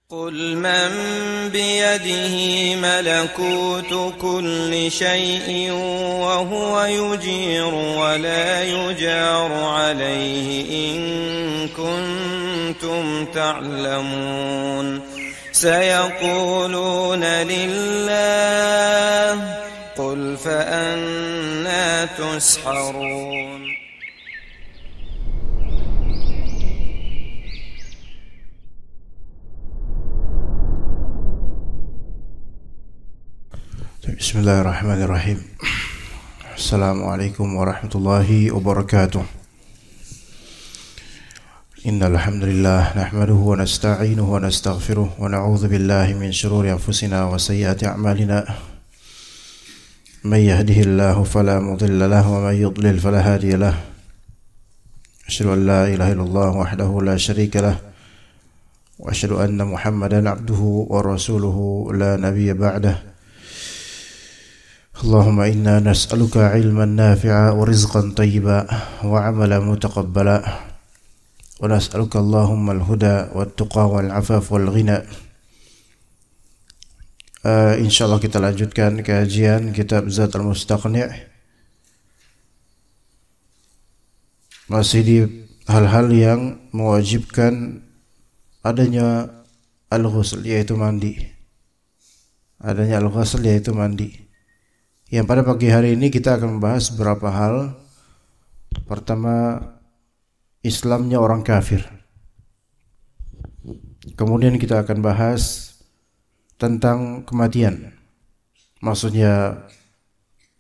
قل من بيده ملكوت كل شيء وهو يجير ولا يجار عليه إن كنتم تعلمون سيقولون لله قل فأنى تسحرون Bismillahirrahmanirrahim. Assalamualaikum warahmatullahi wabarakatuh. Innal hamdalillah nahmaduhu wa nasta'inuhu wa nastaghfiruh wa na'udzu billahi min shururi anfusina wa sayyiati a'malina. May yahdihillahu fala mudilla lahu wa may yudlil fala hadiya lahu. Asyhadu an la ilaha illallah wahdahu la syarika lahu wa asyhadu anna Muhammadan 'abduhu wa rasuluhu la nabiyya ba'dahu. Allahumma inna nas'aluka ilman nafi'a wa rizqan tayyiba wa amalan mutaqabbala wa nas'aluka Allahumma al-huda wat-tuqa wal-'afaf wal-ghina. Insyaallah kita lanjutkan kajian kitab Zad al-Mustaqni'. Masih di hal-hal yang mewajibkan adanya al-ghusl, yaitu mandi. Adanya al-ghusl, yaitu mandi. Yang pada pagi hari ini kita akan membahas beberapa hal. Pertama, Islamnya orang kafir. Kemudian kita akan bahas tentang kematian. Maksudnya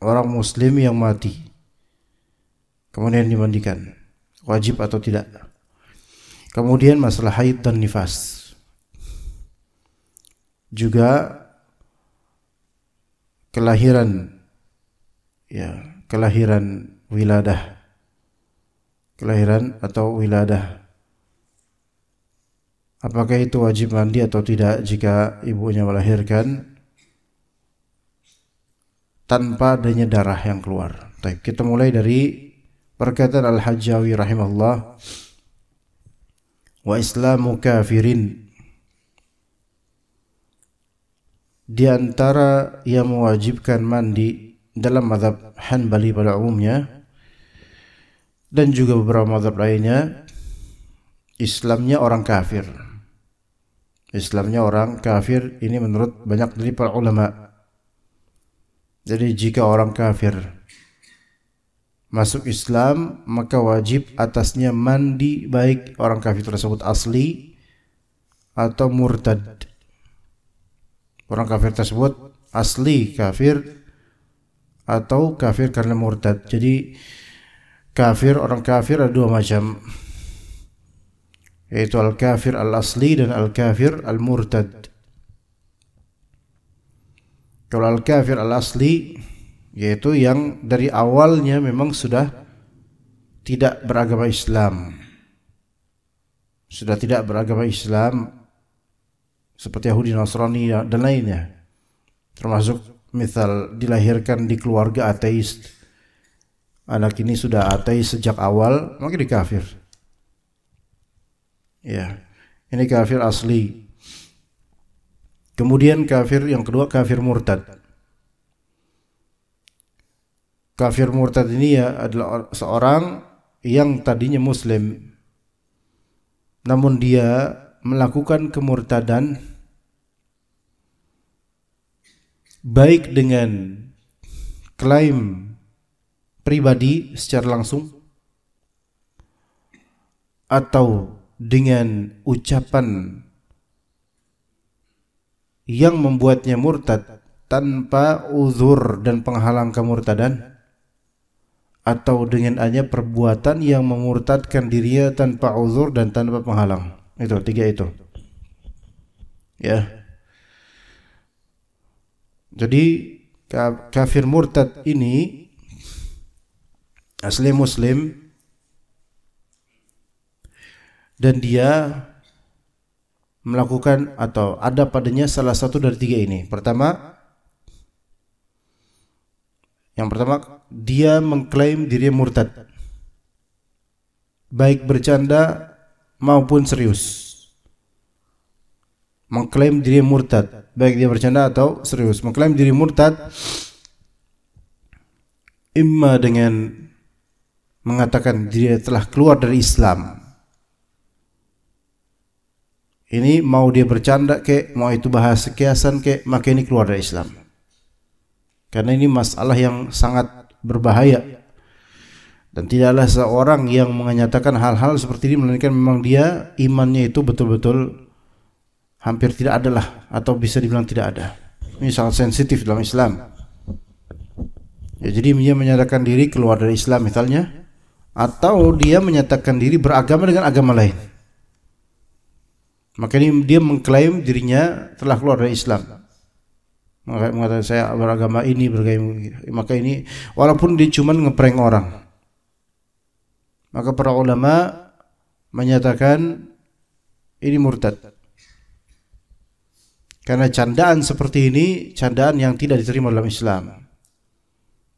orang muslim yang mati kemudian dimandikan, wajib atau tidak. Kemudian masalah haid dan nifas. Juga kelahiran wiladah, kelahiran atau wiladah. Apakah itu wajib mandi atau tidak jika ibunya melahirkan tanpa adanya darah yang keluar? Baik, kita mulai dari perkataan Al-Hajjawi rahimahullah, wa islamu kafirin. Di antara yang mewajibkan mandi dalam mazhab Hanbali pada umumnya dan juga beberapa mazhab lainnya, Islamnya orang kafir. Islamnya orang kafir ini menurut banyak dari para ulama. Jadi jika orang kafir masuk Islam, maka wajib atasnya mandi, baik orang kafir tersebut asli atau murtad. Orang kafir tersebut asli kafir atau kafir karena murtad. Jadi kafir, orang kafir ada dua macam, yaitu al-kafir al-asli dan al-kafir al-murtad. Kalau al-kafir al-asli, yaitu yang dari awalnya memang sudah tidak beragama Islam, sudah tidak beragama Islam, seperti Yahudi, Nasrani dan lainnya. Termasuk misal dilahirkan di keluarga ateis, anak ini sudah ateis sejak awal, maka dikafir. Ya, ini kafir asli. Kemudian kafir yang kedua, kafir murtad. Kafir murtad ini adalah seorang yang tadinya muslim, namun dia melakukan kemurtadan baik dengan klaim pribadi secara langsung atau dengan ucapan yang membuatnya murtad tanpa uzur dan penghalang kemurtadan, atau dengan hanya perbuatan yang memurtadkan dirinya tanpa uzur dan tanpa penghalang. Itu tiga itu. Ya. Jadi kafir murtad ini asli muslim dan dia melakukan atau ada padanya salah satu dari tiga ini. Yang pertama, dia mengklaim dirinya murtad, baik bercanda maupun serius. mengklaim diri murtad, baik dia bercanda atau serius, mengklaim diri murtad imma dengan mengatakan dia telah keluar dari Islam. Ini mau dia bercanda kek, mau itu bahasa kiasan kek, maka ini keluar dari Islam. Karena ini masalah yang sangat berbahaya. Dan tidaklah seorang yang menyatakan hal-hal seperti ini melainkan memang dia imannya itu betul-betul hampir tidak ada lah, atau bisa dibilang tidak ada. Ini sangat sensitif dalam Islam. Ya, jadi dia menyatakan diri keluar dari Islam misalnya, atau dia menyatakan diri beragama dengan agama lain. Maka ini dia mengklaim dirinya telah keluar dari Islam. Mengatakan saya beragama ini, maka ini walaupun dia cuma ngeprank orang. Maka para ulama menyatakan ini murtad. Karena candaan seperti ini candaan yang tidak diterima dalam Islam.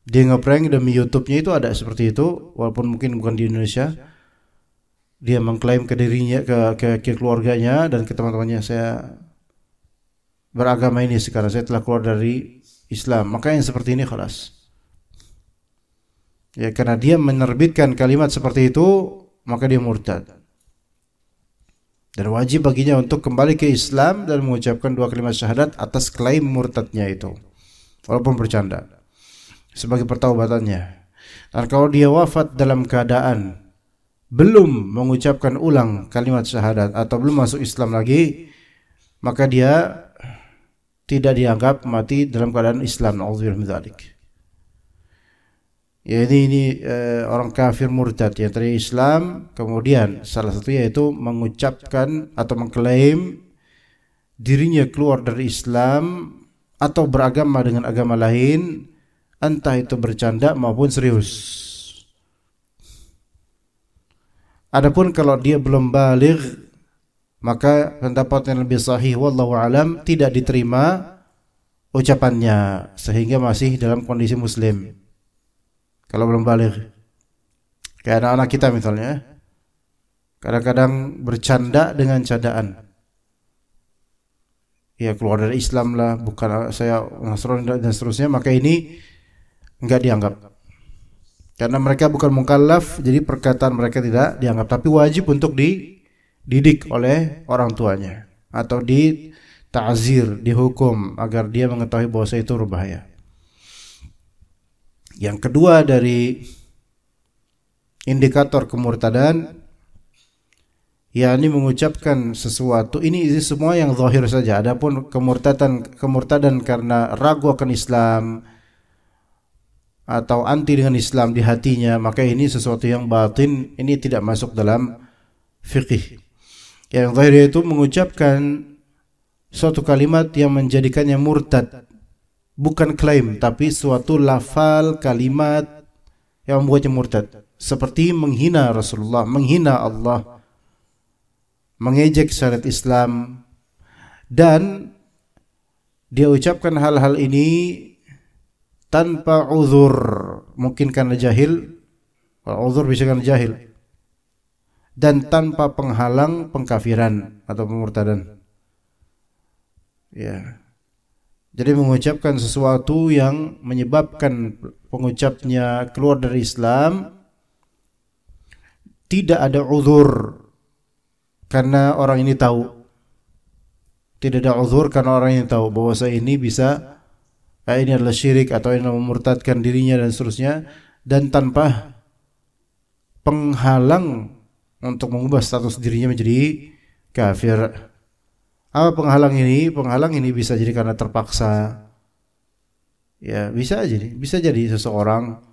Dia ngeprank demi YouTube-nya itu ada seperti itu, walaupun mungkin bukan di Indonesia. Dia mengklaim ke dirinya, ke keluarganya dan ke teman-temannya, saya beragama ini sekarang, saya telah keluar dari Islam. Maka yang seperti ini khalas. Ya, karena dia menerbitkan kalimat seperti itu, maka dia murtad. Dan wajib baginya untuk kembali ke Islam dan mengucapkan 2 kalimat syahadat atas klaim murtadnya itu, walaupun bercanda, sebagai pertaubatannya. Dan kalau dia wafat dalam keadaan belum mengucapkan ulang kalimat syahadat atau belum masuk Islam lagi, maka dia tidak dianggap mati dalam keadaan Islam. Na'udzubillah min dzalik. Ya, ini orang kafir murtad yang dari Islam, kemudian salah satu yaitu mengucapkan atau mengklaim dirinya keluar dari Islam atau beragama dengan agama lain, entah itu bercanda maupun serius. Adapun kalau dia belum baligh, maka pendapat yang lebih sahih wallahu alam tidak diterima ucapannya sehingga masih dalam kondisi muslim. Kalau belum baligh. Kayak anak-anak kita misalnya, kadang-kadang bercanda dengan candaan. Ya, keluar dari Islam lah, bukan saya Nasrani dan seterusnya, maka ini enggak dianggap. Karena mereka bukan mukallaf, jadi perkataan mereka tidak dianggap, tapi wajib untuk dididik oleh orang tuanya atau dita'zir, dihukum agar dia mengetahui bahwa itu berbahaya. Yang kedua dari indikator kemurtadan, yakni mengucapkan sesuatu, ini semua yang zahir saja. Adapun kemurtadan karena ragu akan Islam atau anti dengan Islam di hatinya, maka ini sesuatu yang batin, ini tidak masuk dalam fiqih. Yang zahir itu mengucapkan suatu kalimat yang menjadikannya murtad, bukan klaim, tapi suatu lafal kalimat yang membuatnya murtad, seperti menghina Rasulullah, menghina Allah, mengejek syariat Islam, dan dia ucapkan hal-hal ini tanpa uzur, mungkin karena jahil, uzur bisa karena jahil, dan tanpa penghalang pengkafiran atau pemurtadan. Ya. Jadi mengucapkan sesuatu yang menyebabkan pengucapnya keluar dari Islam, tidak ada uzur karena orang ini tahu. Tidak ada uzur karena orang ini tahu bahwa ini bisa, ini adalah syirik atau ini memurtadkan dirinya dan seterusnya, dan tanpa penghalang untuk mengubah status dirinya menjadi kafir. Apa penghalang ini? Penghalang ini bisa jadi karena terpaksa. Ya, bisa jadi seseorang.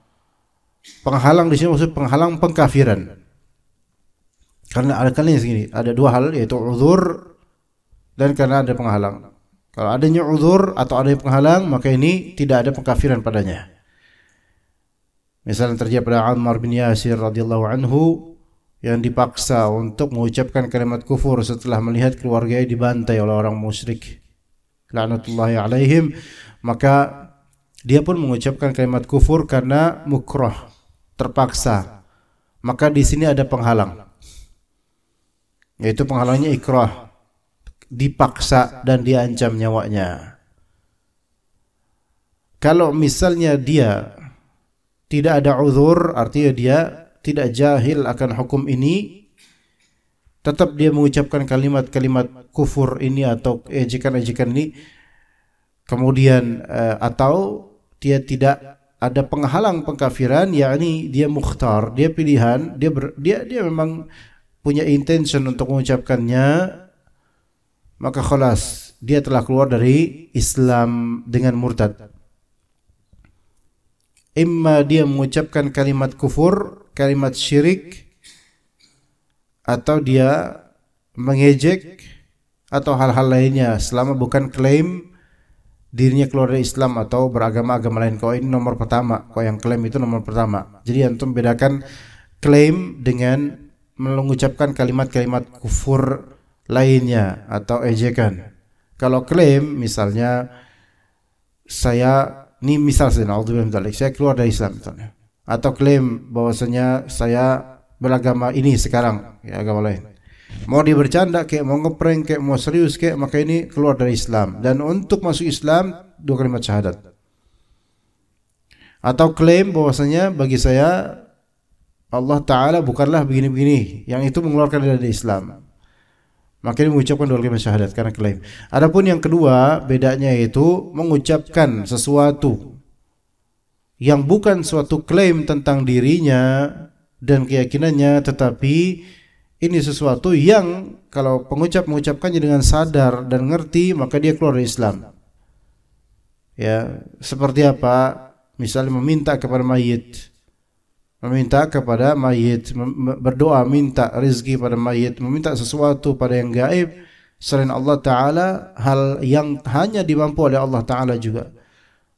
Penghalang di sini maksud penghalang pengkafiran. Karena ada kalinya segini, ada dua hal, yaitu uzur dan karena ada penghalang. Kalau adanya uzur atau adanya penghalang, maka ini tidak ada pengkafiran padanya. Misalnya terjadi pada Ammar bin Yasir radhiyallahu anhu yang dipaksa untuk mengucapkan kalimat kufur setelah melihat keluarganya dibantai oleh orang musyrik, laknatullahi alaihim, maka dia pun mengucapkan kalimat kufur karena mukrah, terpaksa. Maka di sini ada penghalang, yaitu penghalangnya ikrah, dipaksa dan diancam nyawanya. Kalau misalnya dia tidak ada uzur, artinya dia tidak jahil akan hukum ini, tetap dia mengucapkan kalimat-kalimat kufur ini atau ejekan-ejekan ini, kemudian atau dia tidak ada penghalang pengkafiran, yakni dia mukhtar, dia pilihan, dia memang punya intention untuk mengucapkannya, maka khalas, dia telah keluar dari Islam dengan murtad. Imma dia mengucapkan kalimat kufur, kalimat syirik, atau dia mengejek atau hal-hal lainnya selama bukan klaim dirinya keluar dari Islam atau beragama-agama lain. Kalau ini nomor pertama, kalau yang klaim itu nomor pertama. Jadi antum bedakan klaim dengan mengucapkan kalimat-kalimat kufur lainnya atau ejekan. Kalau klaim misalnya ini misal saya keluar dari Islam misalnya, atau klaim bahwasanya saya beragama ini sekarang, ya agama lain. Mau dia bercanda kayak mau ngeprank kayak mau serius kayak, maka ini keluar dari Islam. Dan untuk masuk Islam 2 kalimat syahadat. Atau klaim bahwasanya bagi saya Allah Ta'ala bukanlah begini-begini, yang itu mengeluarkan dari Islam, maka ini mengucapkan 2 kalimat syahadat karena klaim. Adapun yang kedua, bedanya yaitu mengucapkan sesuatu yang bukan suatu klaim tentang dirinya dan keyakinannya, tetapi ini sesuatu yang kalau pengucap mengucapkannya dengan sadar dan ngerti, maka dia keluar dari Islam. Ya, seperti apa? Misalnya meminta kepada mayit, berdoa minta rezeki pada mayit, meminta sesuatu pada yang gaib selain Allah Ta'ala, hal yang hanya dimampu oleh Allah Ta'ala juga,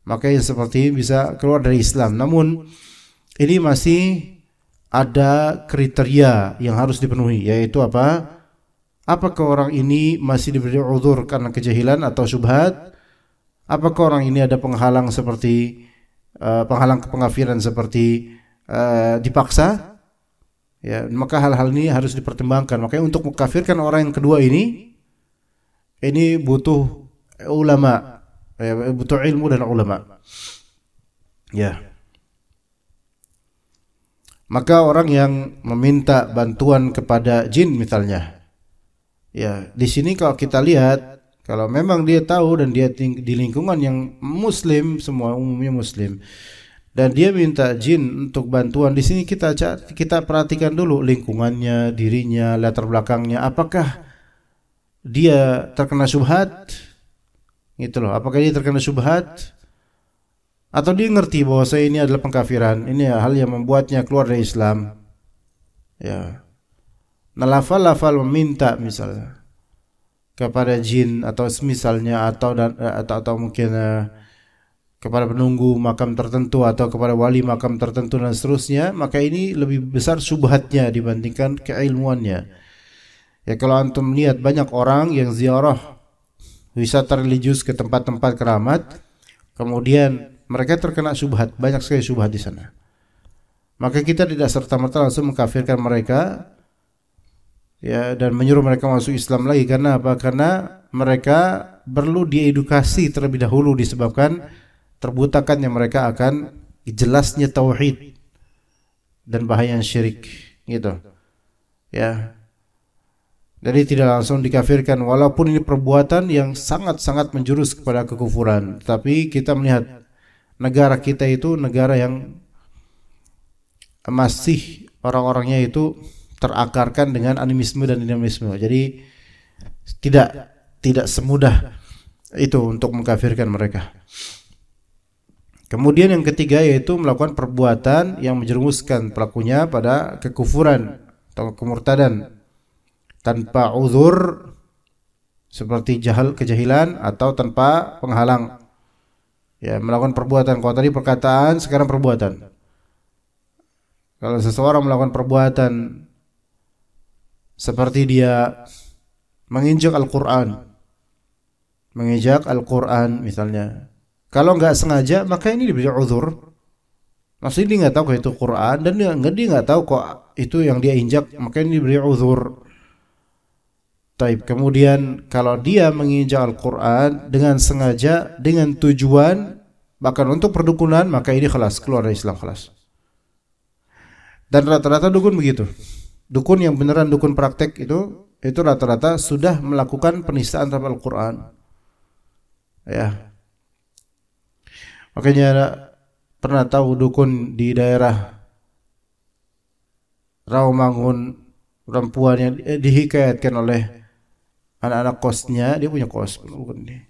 maka yang seperti ini bisa keluar dari Islam. Namun ini masih ada kriteria yang harus dipenuhi, yaitu apa? Apakah orang ini masih diberi uzur karena kejahilan atau syubhat? Apakah orang ini ada penghalang seperti penghalang pengafiran seperti dipaksa? Ya, maka hal-hal ini harus dipertimbangkan. Makanya untuk mengkafirkan orang yang kedua ini butuh ulama, butuh ilmu dan ulama. Ya. Maka orang yang meminta bantuan kepada jin misalnya, ya di sini kalau kita lihat, kalau memang dia tahu dan dia di lingkungan yang muslim, semua umumnya muslim, dan dia minta jin untuk bantuan, di sini kita perhatikan dulu lingkungannya, dirinya, latar belakangnya, apakah dia terkena syubhat, gitu loh, apakah dia terkena syubhat? Atau dia ngerti bahwa ini adalah pengkafiran, ini hal yang membuatnya keluar dari Islam. Ya. Lafal-lafal meminta misalnya kepada jin atau semisalnya, atau mungkin kepada penunggu makam tertentu atau kepada wali makam tertentu dan seterusnya, maka ini lebih besar syubhatnya dibandingkan keilmuannya. Ya, kalau antum lihat banyak orang yang ziarah wisata religius ke tempat-tempat keramat, kemudian mereka terkena syubhat, banyak sekali syubhat di sana. Maka kita tidak serta-merta langsung mengkafirkan mereka, ya, dan menyuruh mereka masuk Islam lagi. Karena apa? Karena mereka perlu diedukasi terlebih dahulu, disebabkan terbutakannya mereka akan jelasnya tauhid dan bahaya syirik, gitu. Ya. Jadi tidak langsung dikafirkan, walaupun ini perbuatan yang sangat-sangat menjurus kepada kekufuran. Tapi kita melihat negara kita itu negara yang masih orang-orangnya itu terakarkan dengan animisme dan dinamisme. Jadi tidak semudah itu untuk mengkafirkan mereka. Kemudian yang ketiga yaitu melakukan perbuatan yang menjerumuskan pelakunya pada kekufuran atau kemurtadan tanpa uzur, seperti kejahilan atau tanpa penghalang. Ya, melakukan perbuatan. Kalau tadi perkataan, sekarang perbuatan. Kalau seseorang melakukan perbuatan seperti dia menginjak Al-Quran, misalnya, kalau nggak sengaja, maka ini diberi uzur. Maksudnya dia nggak tahu kok itu Quran, dan dia nggak tahu kok itu yang dia injak, maka ini diberi uzur. Taib. Kemudian kalau dia menginjak Al-Quran dengan sengaja, dengan tujuan, bahkan untuk perdukunan, maka ini kelas, keluar dari Islam, kelas. Dan rata-rata dukun begitu. Dukun yang beneran dukun praktek itu rata-rata sudah melakukan penistaan terhadap Al-Quran. Ya. Makanya pernah tahu dukun di daerah Rawamangun, perempuan yang dihikayatkan oleh anak-anak kosnya, dia punya kos bukan dia.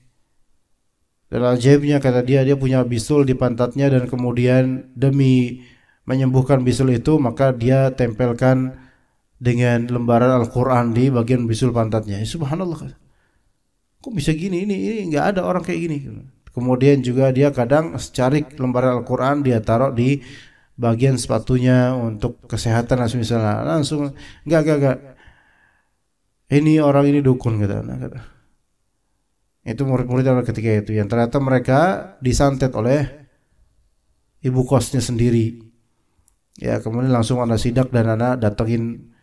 Dan ajaibnya kata dia punya bisul di pantatnya, dan kemudian demi menyembuhkan bisul itu maka dia tempelkan dengan lembaran Al-Quran di bagian bisul pantatnya. Subhanallah, kok bisa gini? Ini nggak ada orang kayak gini. Kemudian juga dia kadang cari lembaran Al-Quran, dia taruh di bagian sepatunya untuk kesehatan misalnya. Langsung enggak. Ini orang ini dukun kata. Itu murid-murid ketika itu yang ternyata mereka disantet oleh ibu kosnya sendiri. Ya, kemudian langsung anak sidak dan anak datangin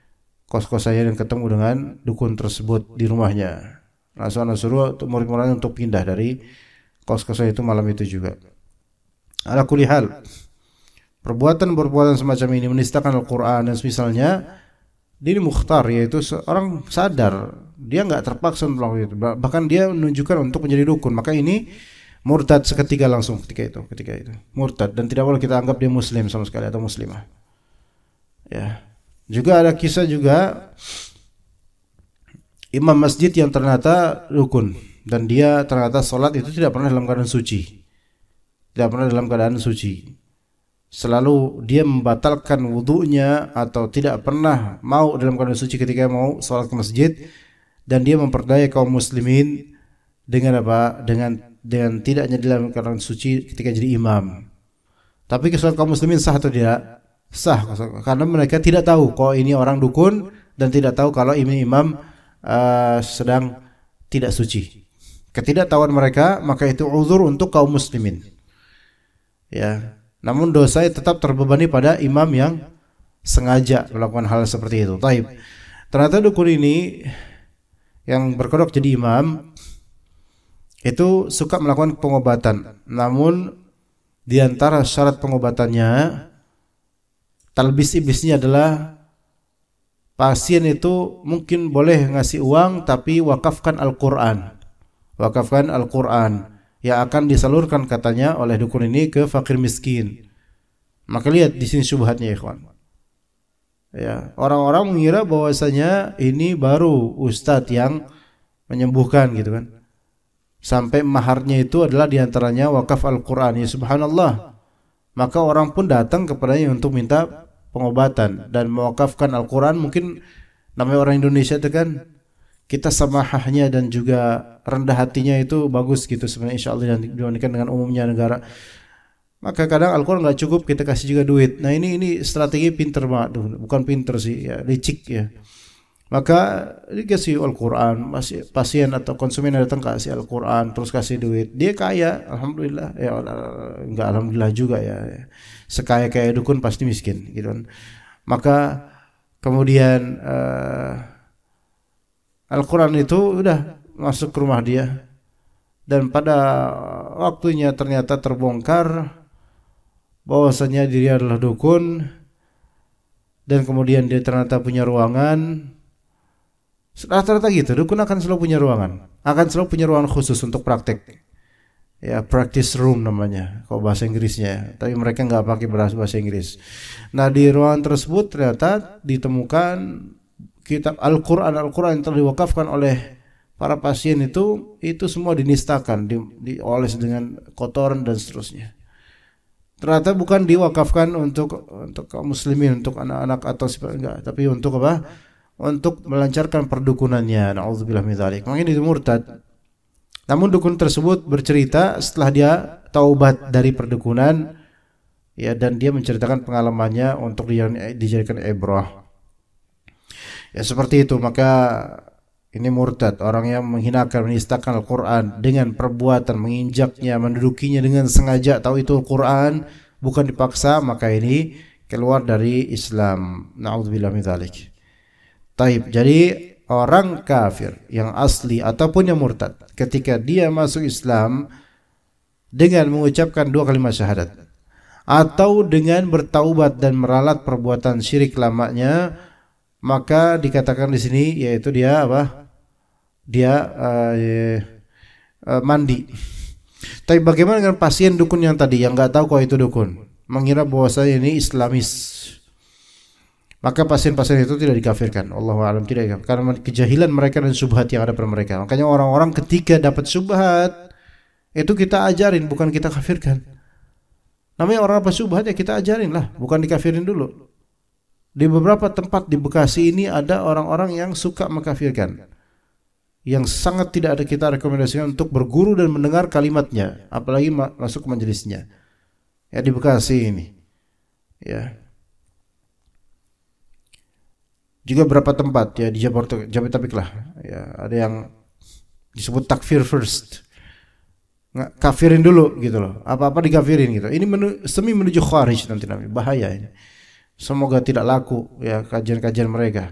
kos-kos saya dan ketemu dengan dukun tersebut di rumahnya. Langsung anak suruh untuk murid-muridnya untuk pindah dari kos-kos saya itu malam itu juga. Ala kulli hal, perbuatan semacam ini menistakan Al-Quran dan semisalnya, ini mukhtar, yaitu seorang sadar, dia nggak terpaksa untuk melakukan itu, bahkan dia menunjukkan untuk menjadi dukun, maka ini murtad seketika langsung ketika itu murtad, dan tidak boleh kita anggap dia muslim sama sekali atau muslimah. Ya, juga ada kisah juga imam masjid yang ternyata dukun, dan dia ternyata sholat itu tidak pernah dalam keadaan suci, selalu dia membatalkan wudunya atau tidak pernah mau dalam keadaan suci ketika mau sholat ke masjid, dan dia memperdaya kaum muslimin dengan apa? Dengan tidaknya dalam keadaan suci ketika jadi imam. Tapi sholat kaum muslimin sah atau tidak? Sah, karena mereka tidak tahu kalau ini orang dukun dan tidak tahu kalau ini imam sedang tidak suci. Ketidaktahuan mereka, maka itu uzur untuk kaum muslimin. Ya. Namun dosa tetap terbebani pada imam yang sengaja melakukan hal seperti itu. Taib. Ternyata dukun ini yang berkedok jadi imam itu suka melakukan pengobatan. Namun di antara syarat pengobatannya, talbis iblisnya adalah pasien itu mungkin boleh ngasih uang tapi wakafkan Al-Quran. Wakafkan Al-Quran yang akan disalurkan katanya oleh dukun ini ke fakir miskin. Maka lihat di sini syubhatnya, ikhwan. Ya, orang-orang mengira bahwasanya ini baru ustadz yang menyembuhkan gitu kan. Sampai maharnya itu adalah diantaranya wakaf Al-Quran. Ya subhanallah. Maka orang pun datang kepadanya untuk minta pengobatan dan mewakafkan Al-Quran. Mungkin namanya orang Indonesia itu kan, kita samahahnya dan juga rendah hatinya itu bagus gitu sebenarnya, insyaallah, dibandingkan dengan umumnya negara. Maka kadang Al-Quran nggak cukup, kita kasih juga duit. Nah ini strategi pinter banget, bukan pinter sih, ya licik ya. Maka dikasih Al-Quran, pasien atau konsumen yang datang kasih Al-Quran terus kasih duit, dia kaya, alhamdulillah. Ya enggak alhamdulillah juga ya. Sekaya-kaya dukun pasti miskin gitu kan. Maka kemudian Al-Quran itu udah masuk ke rumah dia, dan pada waktunya ternyata terbongkar bahwasanya dirinya adalah dukun, dan kemudian dia ternyata punya ruangan. Rata-rata gitu, dukun akan selalu punya ruangan khusus untuk praktek. Ya, practice room namanya kalau bahasa Inggrisnya, tapi mereka nggak pakai bahasa Inggris. Nah, di ruangan tersebut ternyata ditemukan kitab Al-Quran yang telah diwakafkan oleh para pasien itu semua dinistakan, dioles dengan kotoran dan seterusnya. Ternyata bukan diwakafkan untuk kaum muslimin, untuk anak-anak atau enggak, tapi untuk apa? Untuk melancarkan perdukunannya. Nauzubillah min dzalik. Makanya itu murtad. Namun dukun tersebut bercerita setelah dia taubat dari perdukunan, ya, dan dia menceritakan pengalamannya untuk dijadikan ibrah. Ya seperti itu, maka ini murtad, orang yang menghinakan, menistakan Al-Quran dengan perbuatan menginjaknya, mendudukinya dengan sengaja, tahu itu Al-Quran bukan dipaksa, maka ini keluar dari Islam. Na'udzubillah min dzalik. Taib. Jadi orang kafir yang asli ataupun yang murtad ketika dia masuk Islam dengan mengucapkan 2 kalimat syahadat atau dengan bertaubat dan meralat perbuatan syirik lamanya, maka dikatakan di sini yaitu dia apa? Dia mandi. Tapi bagaimana dengan pasien dukun yang tadi yang nggak tahu kalau itu dukun, mengira bahwasanya ini Islamis? Maka pasien-pasien itu tidak dikafirkan. Allahu a'lam, tidak dikafirkan karena kejahilan mereka dan syubhat yang ada pada mereka. Makanya orang-orang ketika dapat syubhat itu kita ajarin, bukan kita kafirkan. Namanya orang apa syubhat ya kita ajarin lah, bukan dikafirin dulu. Di beberapa tempat di Bekasi ini ada orang-orang yang suka mengkafirkan, yang sangat tidak ada kita rekomendasikan untuk berguru dan mendengar kalimatnya, apalagi masuk ke majelisnya. Ya di Bekasi ini. Ya. Juga berapa tempat ya di Jabodetabek lah. Ya, ada yang disebut takfir first. Kafirin dulu gitu loh. Apa-apa dikafirin gitu. Ini semi menuju kharij nanti namanya. Bahaya ini. Semoga tidak laku ya kajian-kajian mereka.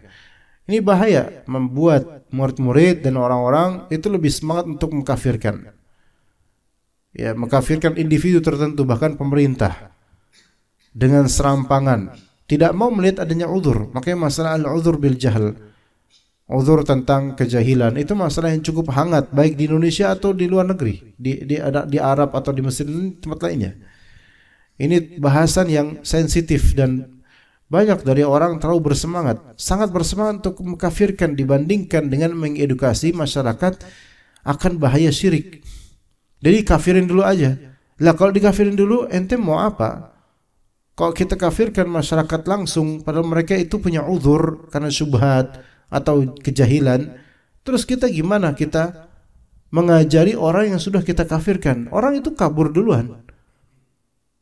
Ini bahaya, membuat murid-murid dan orang-orang itu lebih semangat untuk mengkafirkan. Ya, mengkafirkan individu tertentu bahkan pemerintah dengan serampangan. Tidak mau melihat adanya uzur. Makanya masalah al-uzur bil jahl, uzur tentang kejahilan, itu masalah yang cukup hangat baik di Indonesia atau di luar negeri, di Arab atau di Mesir dan tempat lainnya. Ini bahasan yang sensitif dan banyak dari orang terlalu bersemangat, sangat bersemangat untuk mengkafirkan dibandingkan dengan mengedukasi masyarakat akan bahaya syirik. Jadi kafirin dulu aja. Lah kalau dikafirin dulu ente mau apa? Kalau kita kafirkan masyarakat langsung, padahal mereka itu punya uzur karena syubhat atau kejahilan, terus kita gimana kita mengajari orang yang sudah kita kafirkan? Orang itu kabur duluan.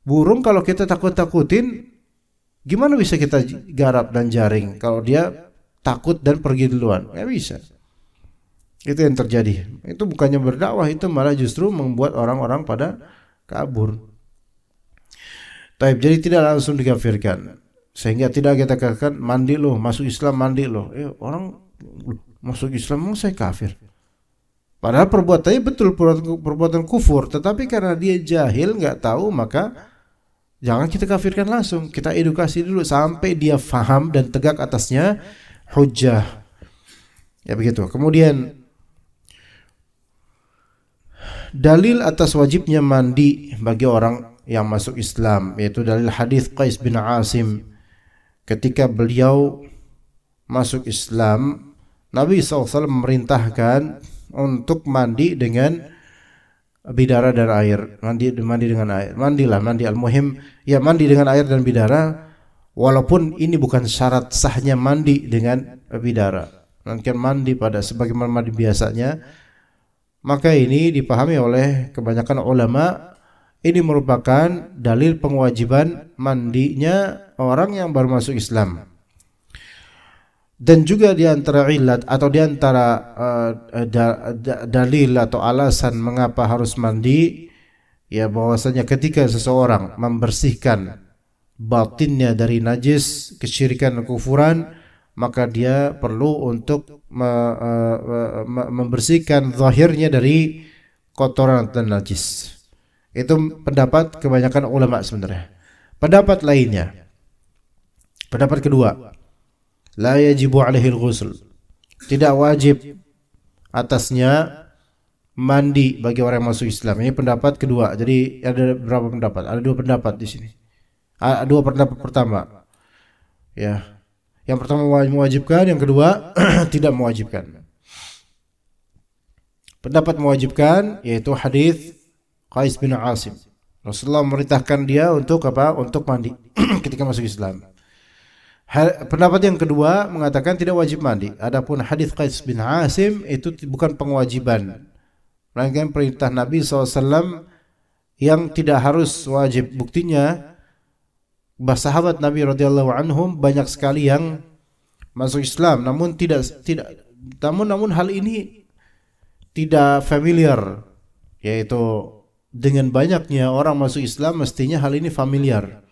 Burung kalau kita takut-takutin, gimana bisa kita garap dan jaring kalau dia takut dan pergi duluan? Nggak bisa. Itu yang terjadi. Itu bukannya berdakwah, itu malah justru membuat orang-orang pada kabur. Jadi tidak langsung dikafirkan, sehingga tidak kita katakan mandi loh, masuk Islam mandi loh. Orang masuk Islam mau saya kafir. Padahal perbuatannya betul perbuatan kufur, tetapi karena dia jahil nggak tahu, maka jangan kita kafirkan langsung. Kita edukasi dulu sampai dia faham dan tegak atasnya hujjah. Ya begitu. Kemudian dalil atas wajibnya mandi bagi orang yang masuk Islam, yaitu dalil hadis Qais bin Asim. Ketika beliau masuk Islam, Nabi SAW memerintahkan untuk mandi dengan bidara dan air. Mandi dengan air. Mandi al-muhim ya, mandi dengan air dan bidara, walaupun ini bukan syarat sahnya mandi dengan bidara. Mungkin mandi pada sebagaimana mandi biasanya. Maka ini dipahami oleh kebanyakan ulama, ini merupakan dalil pengewajiban mandinya orang yang baru masuk Islam. Dan juga di antara ilat atau di antara dalil atau alasan mengapa harus mandi, ya bahwasanya ketika seseorang membersihkan batinnya dari najis, kesyirikan dan kufuran, maka dia perlu untuk membersihkan zahirnya dari kotoran dan najis. Itu pendapat kebanyakan ulama sebenarnya. Pendapat lainnya, pendapat kedua, la yajibu alaihi al-ghusl, tidak wajib atasnya mandi bagi orang yang masuk Islam. Ini pendapat kedua. Jadi ada berapa pendapat? Ada 2 pendapat di sini. Dua pendapat pertama. Ya. Yang pertama mewajibkan, yang kedua tidak mewajibkan. Pendapat mewajibkan yaitu hadis Qais bin Asim. Rasulullah memerintahkan dia untuk apa? Untuk mandi ketika masuk Islam. Pendapat yang kedua mengatakan tidak wajib mandi. Adapun hadis Qais bin Asim itu bukan pengewajiban, melainkan perintah Nabi SAW yang tidak harus wajib. Buktinya sahabat Nabi radhiyallahu anhum banyak sekali yang masuk Islam, namun namun hal ini tidak familiar, yaitu dengan banyaknya orang masuk Islam mestinya hal ini familiar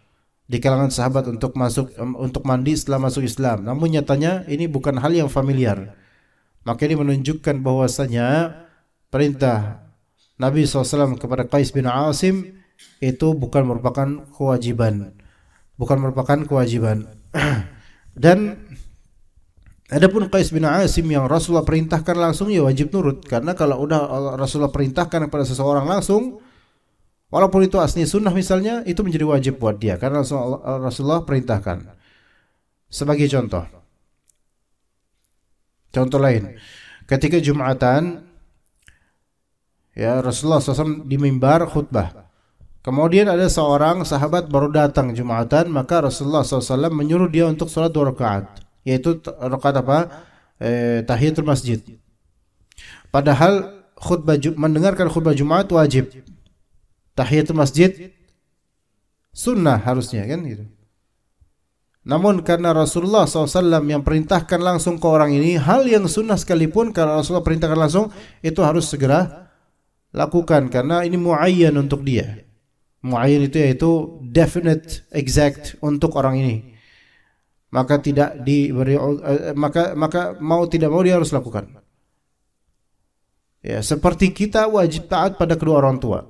di kalangan sahabat untuk mandi setelah masuk Islam. Namun nyatanya ini bukan hal yang familiar. Maka ini menunjukkan bahwasanya perintah Nabi SAW kepada Qais bin Asim itu bukan merupakan kewajiban. Dan adapun Qais bin Asim yang Rasulullah perintahkan langsung, ya wajib nurut. Karena kalau udah Rasulullah perintahkan kepada seseorang langsung, walaupun itu asli sunnah misalnya, itu menjadi wajib buat dia karena Rasulullah perintahkan. Sebagai contoh lain, ketika Jumatan, ya Rasulullah SAW di mimbar khutbah. Kemudian ada seorang sahabat baru datang Jumatan, maka Rasulullah SAW menyuruh dia untuk sholat 2 rakaat, yaitu rakaat apa? Tahiyatul masjid. Padahal mendengarkan khutbah Jumat wajib, tahiyatul masjid sunnah harusnya kan gitu. Namun karena Rasulullah SAW yang perintahkan langsung ke orang ini, hal yang sunnah sekalipun kalau Rasulullah perintahkan langsung, itu harus segera lakukan karena ini muayyan untuk dia. Muayyan itu yaitu definite, exact untuk orang ini. Maka tidak diberi maka mau tidak mau dia harus lakukan. Ya, seperti kita wajib taat pada kedua orang tua.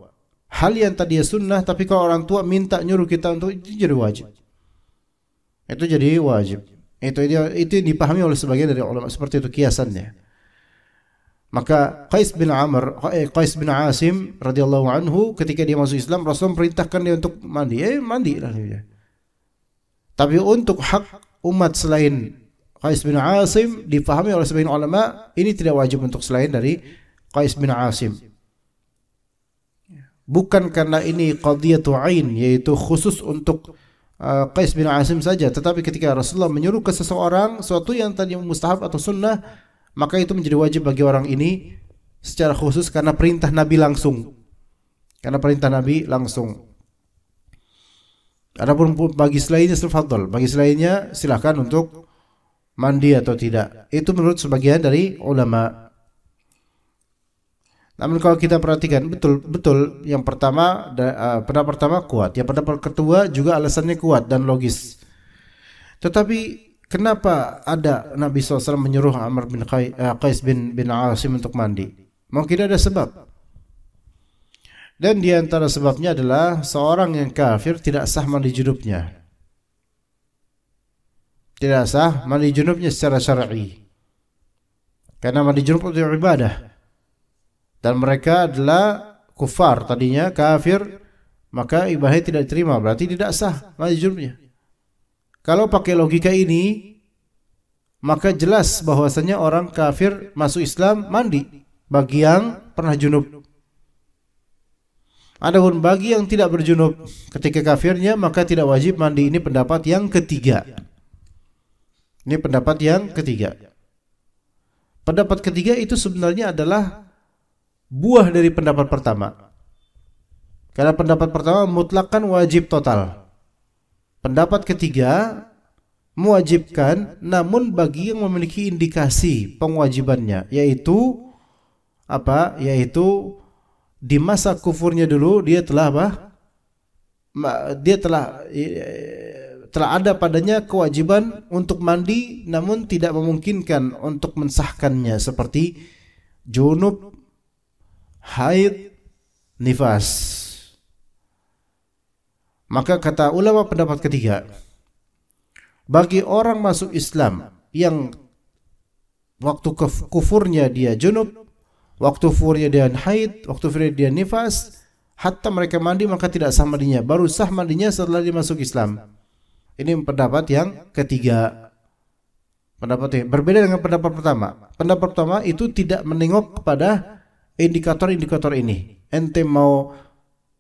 Hal yang tadinya sunnah, tapi kalau orang tua minta nyuruh kita untuk itu jadi wajib. Itu jadi wajib. Itu yang dipahami oleh sebagian dari ulama, seperti itu kiasannya. Maka Qais bin Asim radhiyallahu anhu ketika dia masuk Islam, Rasul perintahkan dia untuk mandi. Mandilah dia. Tapi untuk hak umat selain Qais bin Asim dipahami oleh sebagian ulama, ini tidak wajib untuk selain dari Qais bin Asim. Bukan karena ini qadhiyatu ain, yaitu khusus untuk Qais bin Asim saja, tetapi ketika Rasulullah menyuruh ke seseorang suatu yang tadi mustahab atau sunnah, maka itu menjadi wajib bagi orang ini secara khusus karena perintah Nabi langsung. Adapun bagi selainnya tafadhol, bagi selainnya silakan untuk mandi atau tidak. Itu menurut sebagian dari ulama. Namun kalau kita perhatikan betul yang pertama pendapat pertama kuat, yang pendapat kedua juga alasannya kuat dan logis. Tetapi kenapa ada Nabi SAW menyuruh Amr bin Qais bin Asim untuk mandi? Mungkin ada sebab. Dan di antara sebabnya adalah seorang yang kafir tidak sah mandi junubnya. Tidak sah mandi junubnya secara syar'i. Karena mandi junub itu ibadah. Dan mereka adalah kufar, tadinya kafir, maka ibadahnya tidak diterima, berarti tidak sah mandi junubnya. Kalau pakai logika ini, maka jelas bahwasanya orang kafir masuk Islam mandi bagi yang pernah junub. Adapun bagi yang tidak berjunub ketika kafirnya, maka tidak wajib mandi. Ini pendapat yang ketiga. Pendapat ketiga itu sebenarnya adalah buah dari pendapat pertama. Karena pendapat pertama mutlakkan wajib total. Pendapat ketiga mewajibkan, namun bagi yang memiliki indikasi pengewajibannya, yaitu apa? Yaitu di masa kufurnya dulu dia telah apa? Dia telah ada padanya kewajiban untuk mandi, namun tidak memungkinkan untuk mensahkannya seperti junub, haid, nifas. Maka kata ulama pendapat ketiga, bagi orang masuk Islam yang waktu kufurnya dia junub, waktu kufurnya dia haid, waktu kufurnya dia nifas, hatta mereka mandi maka tidak sah mandinya, baru sah mandinya setelah dia masuk Islam. Ini pendapat yang ketiga. Pendapat yang berbeda dengan pendapat pertama. Pendapat pertama itu tidak menengok kepada indikator-indikator ini. Ente mau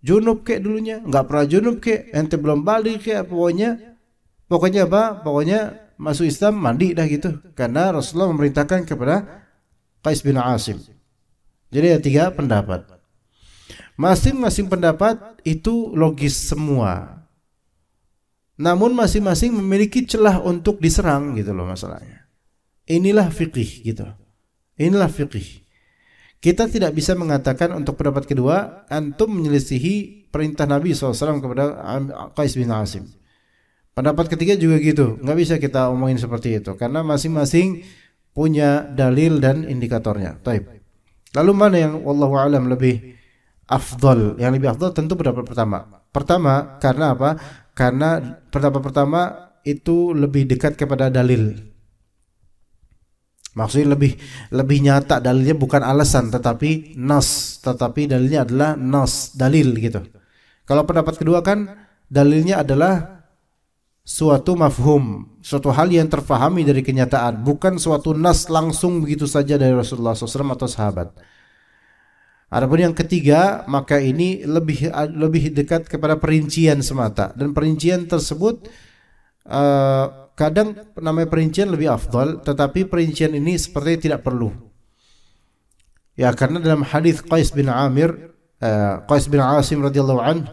junub kek dulunya, enggak pernah junub kek, ente belum balik kek, pokoknya apa? Pokoknya masuk Islam mandi dah gitu. Karena Rasulullah memerintahkan kepada Qais bin Asim. Jadi ada 3 pendapat. Masing-masing pendapat itu logis semua. Namun masing-masing memiliki celah untuk diserang gitu loh masalahnya. Inilah fiqih gitu. Inilah fiqih. Kita tidak bisa mengatakan untuk pendapat kedua antum menyelisihi perintah Nabi SAW kepada Qais bin Asim. Pendapat ketiga juga gitu. Nggak bisa kita omongin seperti itu karena masing-masing punya dalil dan indikatornya. Taib. Lalu mana yang wallahu alam lebih afdal? Yang lebih afdal tentu pendapat pertama. Pertama, karena apa? Karena pendapat pertama itu lebih dekat kepada dalil. Maksudnya lebih nyata, dalilnya bukan alasan tetapi nas, tetapi dalilnya adalah nas, dalil gitu. Kalau pendapat kedua kan dalilnya adalah suatu mafhum, suatu hal yang terfahami dari kenyataan, bukan suatu nas langsung begitu saja dari Rasulullah SAW atau sahabat. Adapun yang ketiga, maka ini lebih dekat kepada perincian semata, dan perincian tersebut kadang namanya perincian lebih afdal, tetapi perincian ini sepertinya tidak perlu. Ya, karena dalam hadis Qais bin Asim radhiyallahu anhu,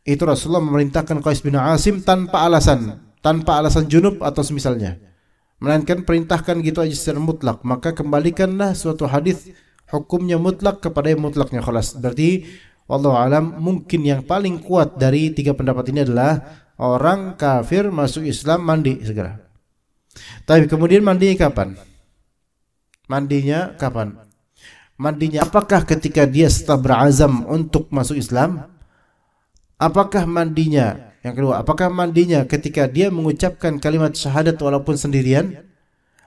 itu Rasulullah memerintahkan Qais bin Asim tanpa alasan junub atau semisalnya, melainkan perintahkan gitu aja secara mutlak. Maka kembalikanlah suatu hadis hukumnya mutlak kepada yang mutlaknya, khalas. Berarti wallahu alam mungkin yang paling kuat dari tiga pendapat ini adalah orang kafir masuk Islam mandi segera. Tapi kemudian mandinya kapan? Mandinya apakah ketika dia setelah berazam untuk masuk Islam? Apakah mandinya, yang kedua, apakah mandinya ketika dia mengucapkan kalimat syahadat walaupun sendirian?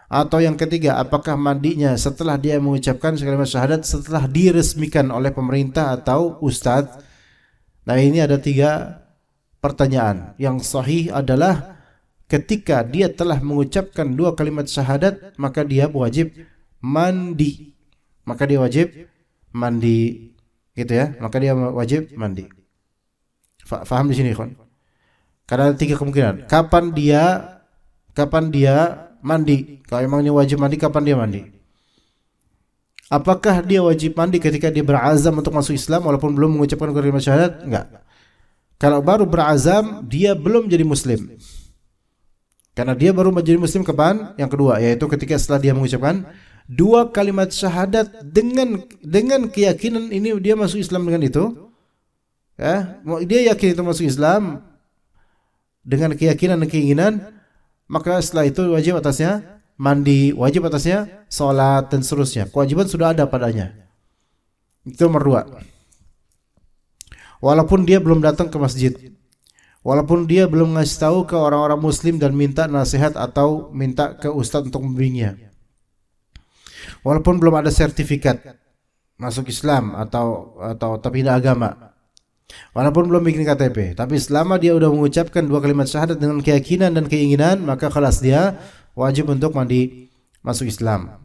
Atau yang ketiga, apakah mandinya setelah dia mengucapkan kalimat syahadat setelah diresmikan oleh pemerintah atau ustadz? Nah, ini ada tiga pertanyaan. Yang sahih adalah ketika dia telah mengucapkan dua kalimat syahadat, maka dia wajib mandi. Gitu ya. Maka dia wajib mandi. Faham di sini, kawan? Karena ada tiga kemungkinan. Kapan dia mandi? Kalau emangnya wajib mandi, kapan dia mandi? Apakah dia wajib mandi ketika dia berazam untuk masuk Islam walaupun belum mengucapkan kalimat syahadat? Enggak. Kalau baru berazam, dia belum jadi muslim. Karena dia baru menjadi muslim kapan? Yang kedua, yaitu ketika setelah dia mengucapkan dua kalimat syahadat dengan keyakinan ini dia masuk Islam dengan itu. Ya, dia yakin itu masuk Islam dengan keyakinan dan keinginan, maka setelah itu wajib atasnya mandi, wajib atasnya salat dan seterusnya. Kewajiban sudah ada padanya. Itu nomor dua. Walaupun dia belum datang ke masjid, walaupun dia belum ngasih tahu ke orang-orang muslim dan minta nasihat atau minta ke ustadz untuk membimbingnya, walaupun belum ada sertifikat masuk Islam atau pindah agama, walaupun belum bikin KTP, tapi selama dia udah mengucapkan dua kalimat syahadat dengan keyakinan dan keinginan, maka kelas dia wajib untuk mandi masuk Islam.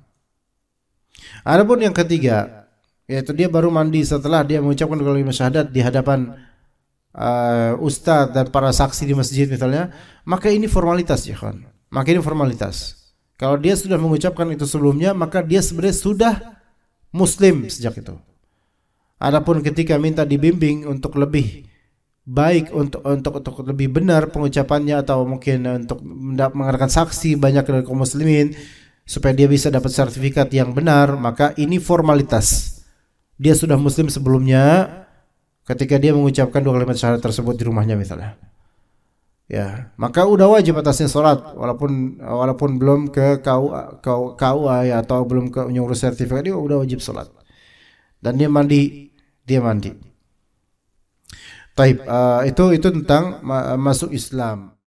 Adapun yang ketiga, yaitu dia baru mandi setelah dia mengucapkan dua kalimat syahadat di hadapan ustadz dan para saksi di masjid misalnya, maka ini formalitas ya kawan. Maka ini formalitas. Kalau dia sudah mengucapkan itu sebelumnya, maka dia sebenarnya sudah muslim sejak itu. Adapun ketika minta dibimbing untuk lebih baik, untuk lebih benar pengucapannya, atau mungkin untuk mengadakan saksi banyak dari kaum muslimin supaya dia bisa dapat sertifikat yang benar, maka ini formalitas. Dia sudah muslim sebelumnya ketika dia mengucapkan dua kalimat syahadat tersebut di rumahnya misalnya. Ya, maka udah wajib atasnya salat walaupun belum ke KUA ya, atau belum ke nyuruh sertifikat, dia udah wajib salat. Dan dia mandi. Taib, itu tentang masuk Islam.